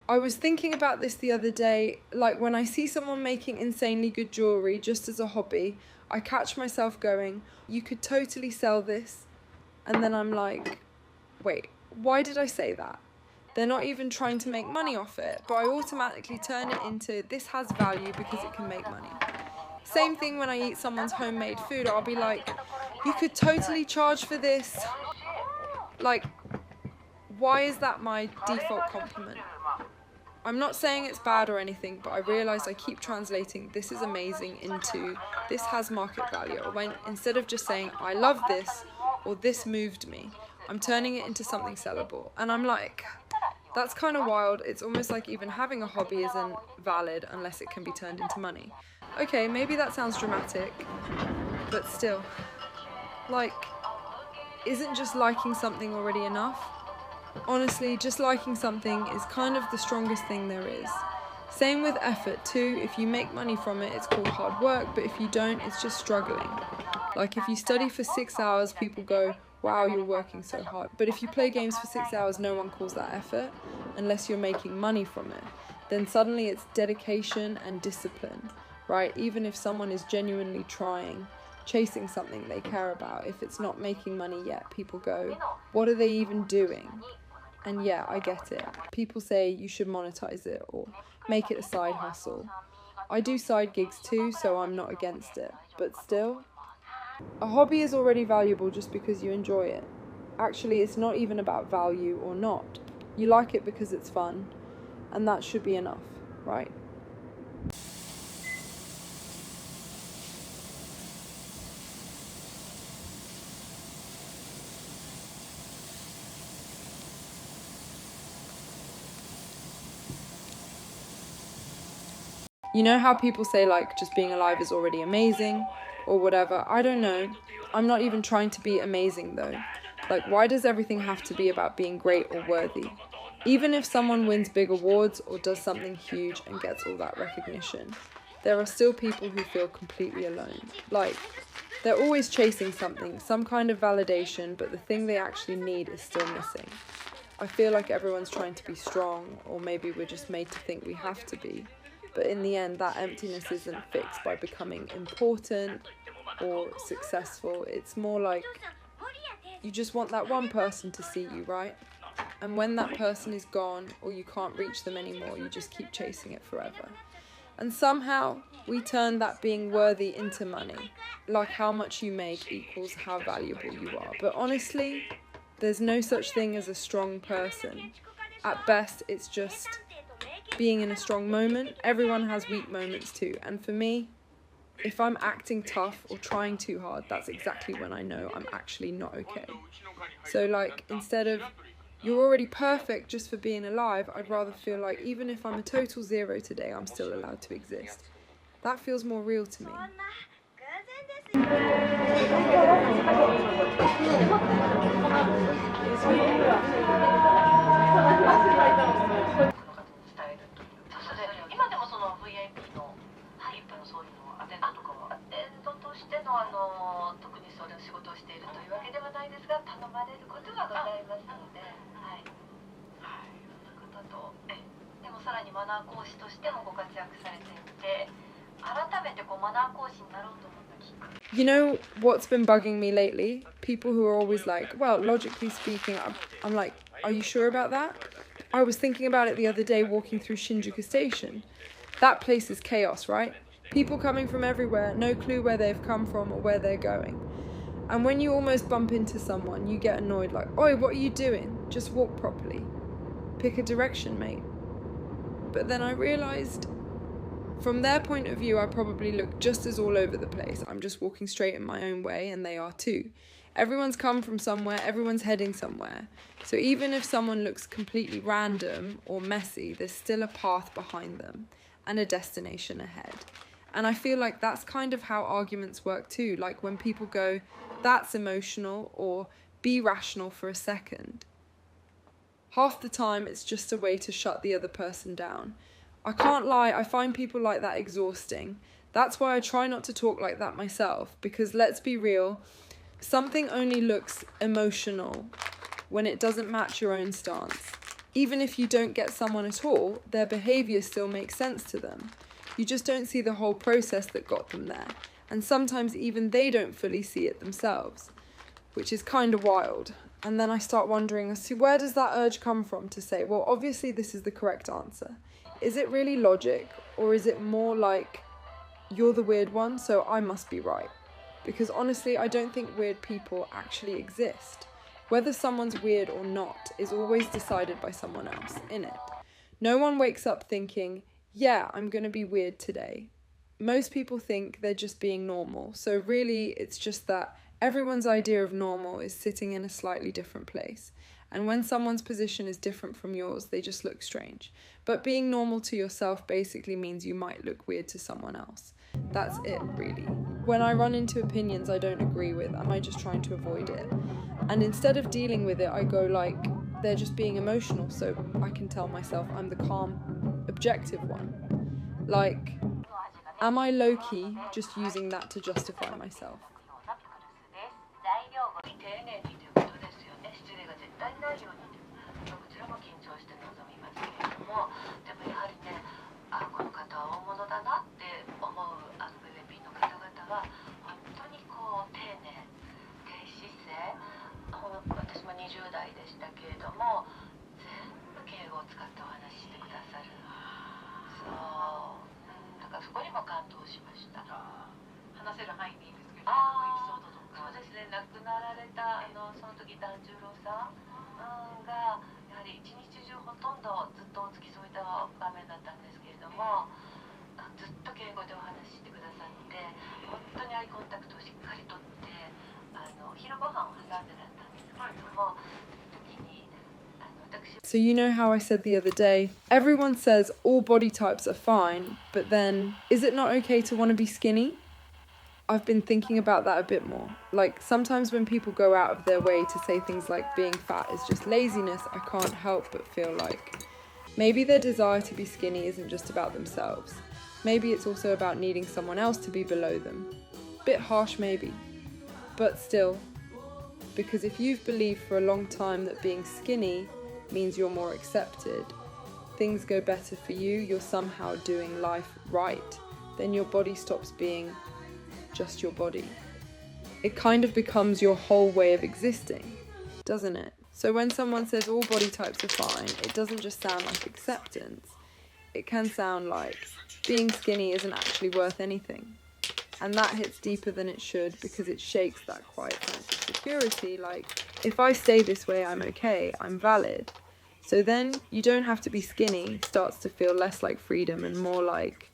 I was thinking about this the other day, like when I see someone making insanely good jewellery just as a hobby, I catch myself going, you could totally sell this, and then I'm like, wait, why did I say that? They're not even trying to make money off it, but I automatically turn it into, this has value because it can make money. Same thing when I eat someone's homemade food, I'll be like, you could totally charge for this. Like, why is that my default compliment? I'm not saying it's bad or anything, but I realise I keep translating this is amazing into this has market value. Or when instead of just saying I love this or this moved me, I'm turning it into something sellable. And I'm like, that's kind of wild. It's almost like even having a hobby isn't valid unless it can be turned into money. Okay, maybe that sounds dramatic, but still, like, isn't just liking something already enough? Honestly, just liking something is kind of the strongest thing there is. Same with effort too. If you make money from it, it's called hard work, but if you don't, it's just struggling. Like if you study for 6 hours, people go, wow, you're working so hard. But if you play games for 6 hours, no one calls that effort, unless you're making money from it. Then suddenly it's dedication and discipline, right? Even if someone is genuinely trying, chasing something they care about, if it's not making money yet, people go, what are they even doing? And yeah, I get it. People say you should monetize it or make it a side hustle. I do side gigs too, so I'm not against it. But still, a hobby is already valuable just because you enjoy it. Actually, it's not even about value or not. You like it because it's fun, and that should be enough, right? You know how people say like just being alive is already amazing or whatever? I don't know. I'm not even trying to be amazing though. Like why does everything have to be about being great or worthy? Even if someone wins big awards or does something huge and gets all that recognition, there are still people who feel completely alone. Like they're always chasing something, some kind of validation, but the thing they actually need is still missing. I feel like everyone's trying to be strong, or maybe we're just made to think we have to be. But in the end, that emptiness isn't fixed by becoming important or successful. It's more like you just want that one person to see you, right? And when that person is gone or you can't reach them anymore, you just keep chasing it forever. And somehow we turn that being worthy into money. Like how much you make equals how valuable you are. But honestly, there's no such thing as a strong person. At best, it's just being in a strong moment. Everyone has weak moments too, and for me, if I'm acting tough or trying too hard, that's exactly when I know I'm actually not okay. So like, instead of you're already perfect just for being alive, I'd rather feel like even if I'm a total zero today, I'm still allowed to exist. That feels more real to me. You know what's been bugging me lately? People who are always like, well, logically speaking, I'm like, are you sure about that? I was thinking about it the other day walking through Shinjuku Station. That place is chaos, right? People coming from everywhere, no clue where they've come from or where they're going. And when you almost bump into someone, you get annoyed like, oi, what are you doing? Just walk properly. Pick a direction, mate. But then I realised, from their point of view, I probably look just as all over the place. I'm just walking straight in my own way, and they are too. Everyone's come from somewhere, everyone's heading somewhere. So even if someone looks completely random or messy, there's still a path behind them and a destination ahead. And I feel like that's kind of how arguments work too. Like when people go, that's emotional, or be rational for a second. Half the time, it's just a way to shut the other person down. I can't lie, I find people like that exhausting. That's why I try not to talk like that myself, because let's be real, something only looks emotional when it doesn't match your own stance. Even if you don't get someone at all, their behaviour still makes sense to them. You just don't see the whole process that got them there. And sometimes even they don't fully see it themselves, which is kind of wild. And then I start wondering, so where does that urge come from to say, well, obviously this is the correct answer? Is it really logic, or is it more like, you're the weird one, so I must be right? Because honestly, I don't think weird people actually exist. Whether someone's weird or not is always decided by someone else, innit? No one wakes up thinking, yeah, I'm going to be weird today. Most people think they're just being normal, so really it's just that everyone's idea of normal is sitting in a slightly different place. And when someone's position is different from yours, they just look strange. But being normal to yourself basically means you might look weird to someone else. That's it, really. When I run into opinions I don't agree with, am I just trying to avoid it? And instead of dealing with it, I go like, they're just being emotional, so I can tell myself I'm the calm, objective one. Like, am I low-key just using that to justify myself? So you know how I said the other day, everyone says all body types are fine, but then, is it not okay to want to be skinny? I've been thinking about that a bit more. Like, sometimes when people go out of their way to say things like being fat is just laziness, I can't help but feel like maybe their desire to be skinny isn't just about themselves. Maybe it's also about needing someone else to be below them. Bit harsh maybe, but still. Because if you've believed for a long time that being skinny means you're more accepted, things go better for you, you're somehow doing life right, then your body stops being just your body. It kind of becomes your whole way of existing, doesn't it? So when someone says all body types are fine, it doesn't just sound like acceptance. It can sound like being skinny isn't actually worth anything. And that hits deeper than it should because it shakes that quiet sense of security, like, if I stay this way, I'm okay, I'm valid. So then, you don't have to be skinny starts to feel less like freedom and more like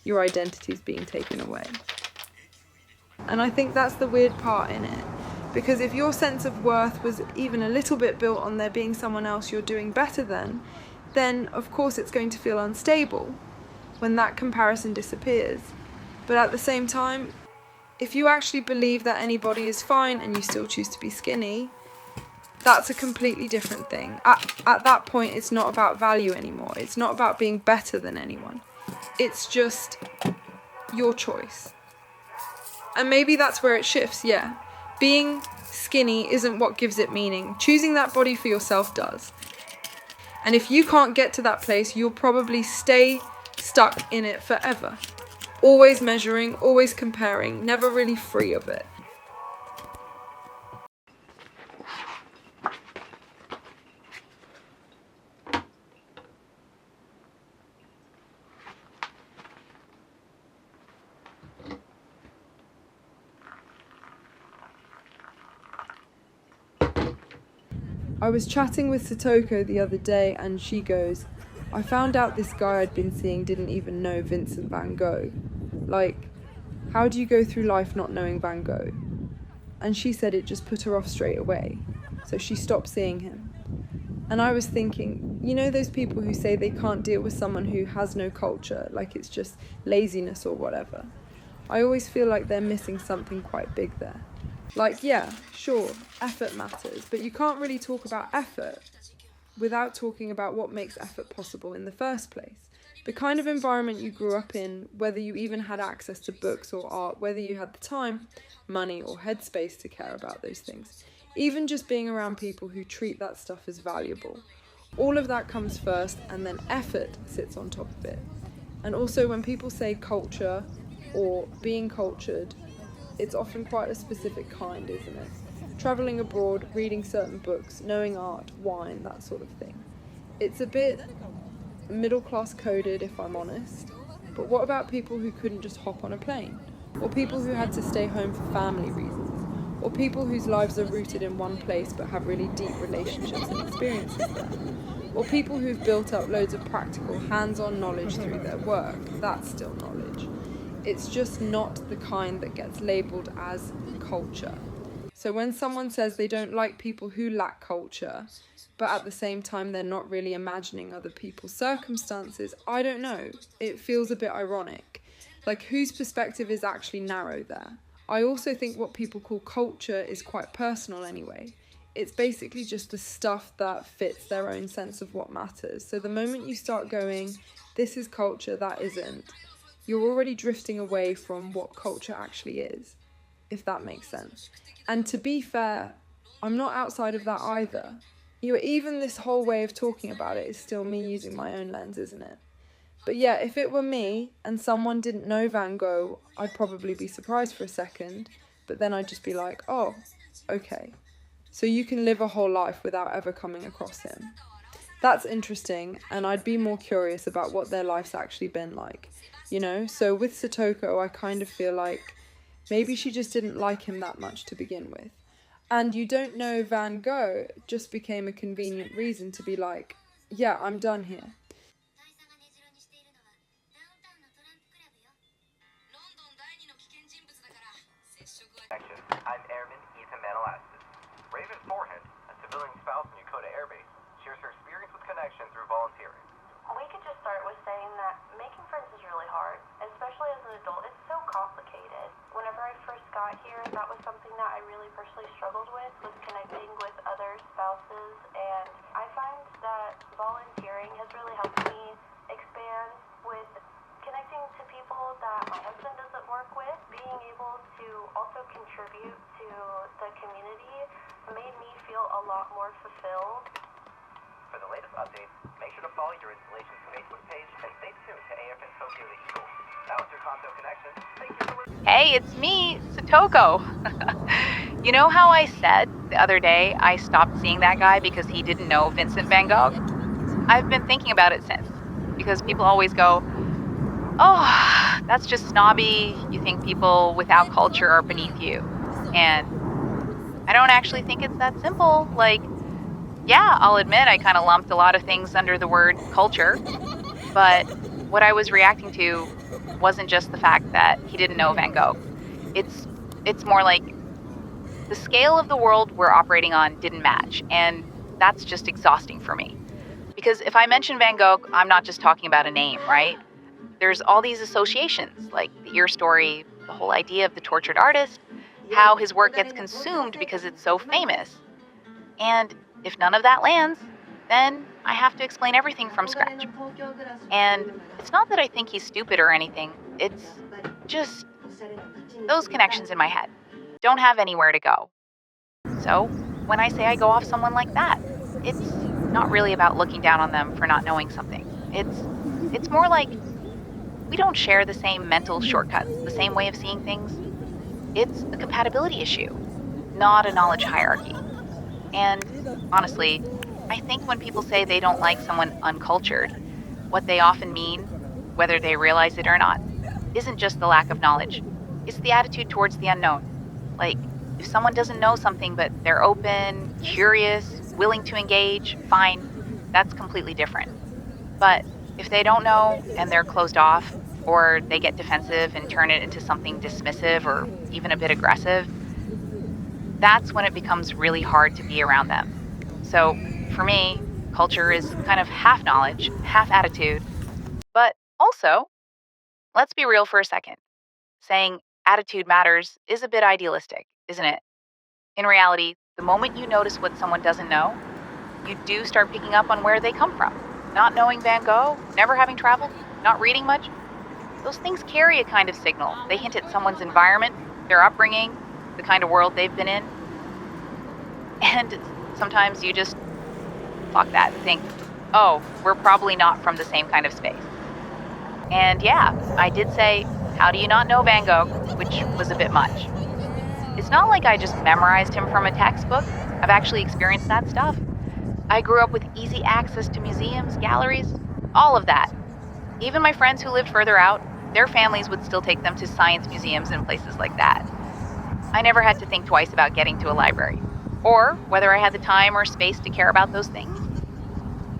your identity's being taken away. And I think that's the weird part in it. Because if your sense of worth was even a little bit built on there being someone else you're doing better than, then of course it's going to feel unstable when that comparison disappears. But at the same time, if you actually believe that anybody is fine and you still choose to be skinny, that's a completely different thing. At that point, it's not about value anymore. It's not about being better than anyone. It's just your choice. And maybe that's where it shifts, yeah. Being skinny isn't what gives it meaning. Choosing that body for yourself does. And if you can't get to that place, you'll probably stay stuck in it forever. Always measuring, always comparing, never really free of it. I was chatting with Satoko the other day and she goes, I found out this guy I'd been seeing didn't even know Vincent van Gogh. Like, how do you go through life not knowing Van Gogh? And she said it just put her off straight away, so she stopped seeing him. And I was thinking, you know those people who say they can't deal with someone who has no culture, like it's just laziness or whatever? I always feel like they're missing something quite big there. Like, yeah, sure, effort matters, but you can't really talk about effort without talking about what makes effort possible in the first place. The kind of environment you grew up in, whether you even had access to books or art, whether you had the time, money or headspace to care about those things. Even just being around people who treat that stuff as valuable. All of that comes first, and then effort sits on top of it. And also when people say culture or being cultured, it's often quite a specific kind, isn't it? Travelling abroad, reading certain books, knowing art, wine, that sort of thing. It's a bit middle class coded, if I'm honest. But what about people who couldn't just hop on a plane? Or people who had to stay home for family reasons? Or people whose lives are rooted in one place but have really deep relationships and experiences there? Or people who've built up loads of practical, hands-on knowledge through their work? That's still knowledge. It's just not the kind that gets labelled as culture. So when someone says they don't like people who lack culture, but at the same time they're not really imagining other people's circumstances, I don't know. It feels a bit ironic. Like, whose perspective is actually narrow there? I also think what people call culture is quite personal anyway. It's basically just the stuff that fits their own sense of what matters. So the moment you start going, this is culture, that isn't, you're already drifting away from what culture actually is, if that makes sense. And to be fair, I'm not outside of that either. Even this whole way of talking about it is still me using my own lens, isn't it? But yeah, if it were me and someone didn't know Van Gogh, I'd probably be surprised for a second, but then I'd just be like, oh, okay. So you can live a whole life without ever coming across him. That's interesting, and I'd be more curious about what their life's actually been like, you know? So with Satoko, I kind of feel like maybe she just didn't like him that much to begin with. And you don't know Van Gogh just became a convenient reason to be like, yeah, I'm done here. I'm Airman Ethan Manolastis. Raven's forehead, a civilian spouse in Yokota Air Base, shares her experience with connection through volunteering. We could just start with saying that making friends is really hard, especially as an adult. It's so complicated. Whenever I first got here, that was something that I really personally struggled with, was connecting with other spouses, and I find that volunteering has really helped me expand with connecting to people that my husband doesn't work with. Being able to also contribute to the community made me feel a lot more fulfilled. For the latest updates, make sure to follow your installation's Facebook page and stay tuned to AFN Tokyo the Eagle. That was your Kanto Connection. Thank you for listening. Hey, it's me, Satoko. You know how I said the other day I stopped seeing that guy because he didn't know Vincent van Gogh? I've been thinking about it since, because people always go, oh, that's just snobby. You think people without culture are beneath you. And I don't actually think it's that simple. Like, yeah, I'll admit I kind of lumped a lot of things under the word culture. But what I was reacting to wasn't just the fact that he didn't know Van Gogh. It's more like the scale of the world we're operating on didn't match. And that's just exhausting for me. Because if I mention Van Gogh, I'm not just talking about a name, right? There's all these associations, like the ear story, the whole idea of the tortured artist, how his work gets consumed because it's so famous. And if none of that lands, then I have to explain everything from scratch. And it's not that I think he's stupid or anything. It's just those connections in my head don't have anywhere to go. So when I say I go off someone like that, it's not really about looking down on them for not knowing something. It's more like we don't share the same mental shortcuts, the same way of seeing things. It's a compatibility issue, not a knowledge hierarchy. And honestly, I think when people say they don't like someone uncultured, what they often mean, whether they realize it or not, isn't just the lack of knowledge. It's the attitude towards the unknown. Like, if someone doesn't know something but they're open, curious, willing to engage, fine, that's completely different. But if they don't know and they're closed off, or they get defensive and turn it into something dismissive or even a bit aggressive, that's when it becomes really hard to be around them. So for me, culture is kind of half knowledge, half attitude. But also, let's be real for a second. Saying attitude matters is a bit idealistic, isn't it? In reality, the moment you notice what someone doesn't know, you do start picking up on where they come from. Not knowing Van Gogh, never having traveled, not reading much, those things carry a kind of signal. They hint at someone's environment, their upbringing, the kind of world they've been in. And sometimes you just fuck that and think, oh, we're probably not from the same kind of space. And yeah, I did say, how do you not know Van Gogh? Which was a bit much. It's not like I just memorized him from a textbook. I've actually experienced that stuff. I grew up with easy access to museums, galleries, all of that. Even my friends who lived further out, their families would still take them to science museums and places like that. I never had to think twice about getting to a library, or whether I had the time or space to care about those things.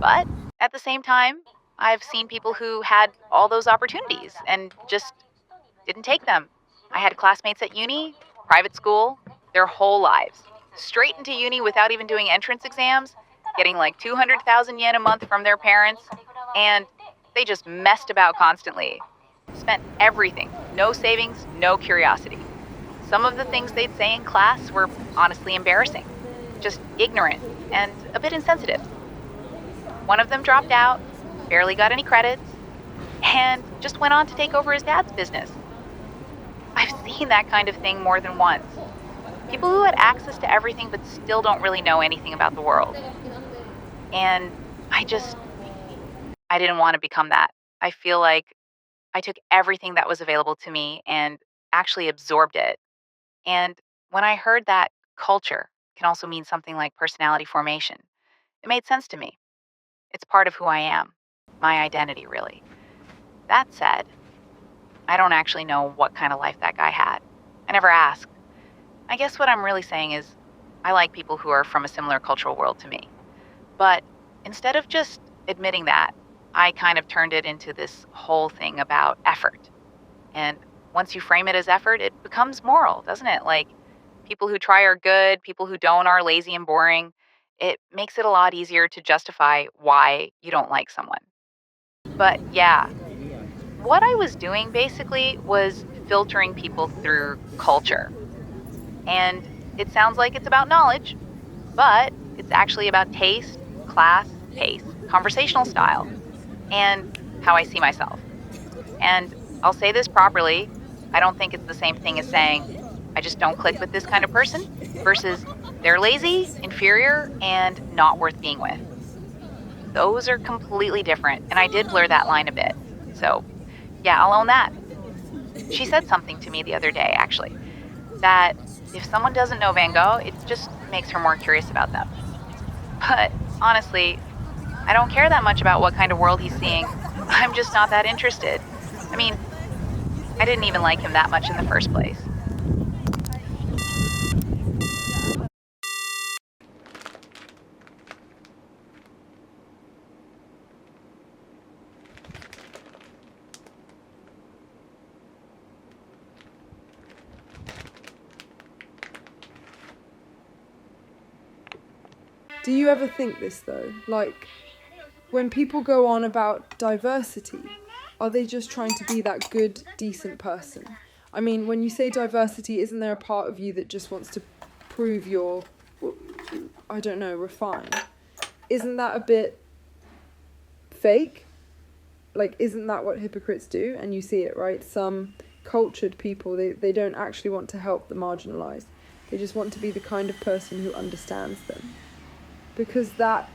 But at the same time, I've seen people who had all those opportunities and just didn't take them. I had classmates at uni, private school, their whole lives. Straight into uni without even doing entrance exams, getting like 200,000 yen a month from their parents, and they just messed about constantly. Spent everything, no savings, no curiosity. Some of the things they'd say in class were honestly embarrassing, just ignorant and a bit insensitive. One of them dropped out, barely got any credits, and just went on to take over his dad's business. I've seen that kind of thing more than once. People who had access to everything but still don't really know anything about the world. And I didn't want to become that. I feel like I took everything that was available to me and actually absorbed it. And when I heard that culture can also mean something like personality formation, it made sense to me. It's part of who I am, my identity, really. That said, I don't actually know what kind of life that guy had. I never asked. I guess what I'm really saying is I like people who are from a similar cultural world to me. But instead of just admitting that, I kind of turned it into this whole thing about effort. And once you frame it as effort, it becomes moral, doesn't it? Like, people who try are good, people who don't are lazy and boring. It makes it a lot easier to justify why you don't like someone. But yeah, what I was doing basically was filtering people through culture. And it sounds like it's about knowledge, but it's actually about taste, class, pace, conversational style, and how I see myself. And I'll say this properly, I don't think it's the same thing as saying, I just don't click with this kind of person, versus they're lazy, inferior, and not worth being with. Those are completely different, and I did blur that line a bit. So, yeah, I'll own that. She said something to me the other day, actually, that if someone doesn't know Van Gogh, it just makes her more curious about them. But honestly, I don't care that much about what kind of world he's seeing. I'm just not that interested. I mean, I didn't even like him that much in the first place. Do you ever think this though? Like, when people go on about diversity, are they just trying to be that good, decent person? I mean, when you say diversity, isn't there a part of you that just wants to prove you're, I don't know, refined? Isn't that a bit fake? Like, isn't that what hypocrites do? And you see it, right? Some cultured people, they don't actually want to help the marginalised. They just want to be the kind of person who understands them. Because that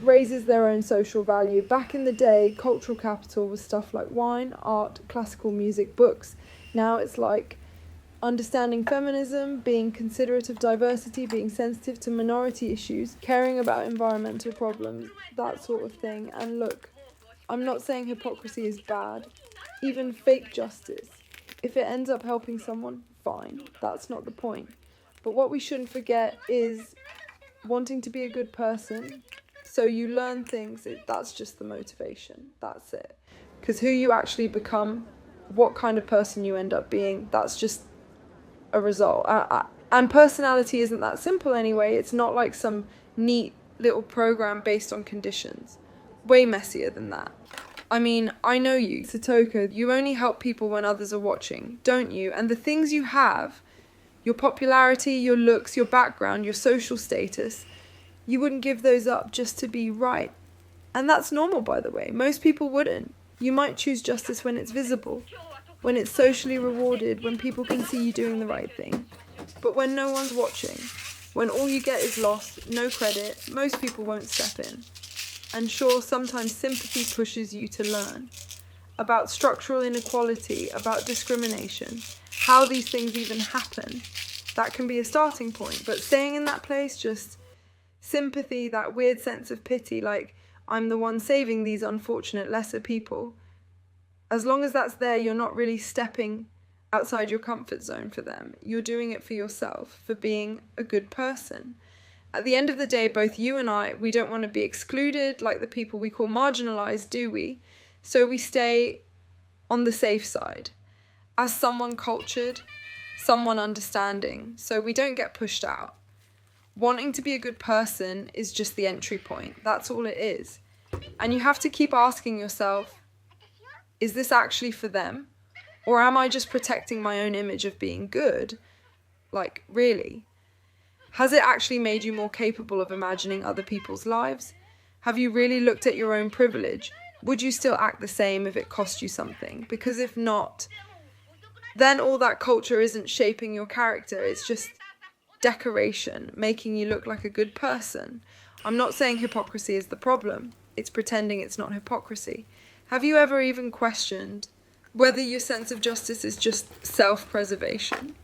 raises their own social value. Back in the day, cultural capital was stuff like wine, art, classical music, books. Now it's like understanding feminism, being considerate of diversity, being sensitive to minority issues, caring about environmental problems, that sort of thing. And look, I'm not saying hypocrisy is bad. Even fake justice, if it ends up helping someone, fine. That's not the point. But what we shouldn't forget is wanting to be a good person. So you learn things, that's just the motivation, that's it. Because who you actually become, what kind of person you end up being, that's just a result. And personality isn't that simple anyway. It's not like some neat little program based on conditions. Way messier than that. I mean, I know you, Satoko, you only help people when others are watching, don't you? And the things you have, your popularity, your looks, your background, your social status, you wouldn't give those up just to be right. And that's normal, by the way. Most people wouldn't. You might choose justice when it's visible, when it's socially rewarded, when people can see you doing the right thing. But when no one's watching, when all you get is loss, no credit, most people won't step in. And sure, sometimes sympathy pushes you to learn about structural inequality, about discrimination, how these things even happen. That can be a starting point. But staying in that place, just sympathy, that weird sense of pity, like I'm the one saving these unfortunate lesser people. As long as that's there, you're not really stepping outside your comfort zone for them. You're doing it for yourself, for being a good person. At the end of the day, both you and I, we don't want to be excluded like the people we call marginalized, do we? So we stay on the safe side as someone cultured, someone understanding, so we don't get pushed out. Wanting to be a good person is just the entry point. That's all it is. And you have to keep asking yourself, is this actually for them? Or am I just protecting my own image of being good? Like, really? Has it actually made you more capable of imagining other people's lives? Have you really looked at your own privilege? Would you still act the same if it cost you something? Because if not, then all that culture isn't shaping your character. It's just decoration, making you look like a good person. I'm not saying hypocrisy is the problem. It's pretending it's not hypocrisy. Have you ever even questioned whether your sense of justice is just self-preservation?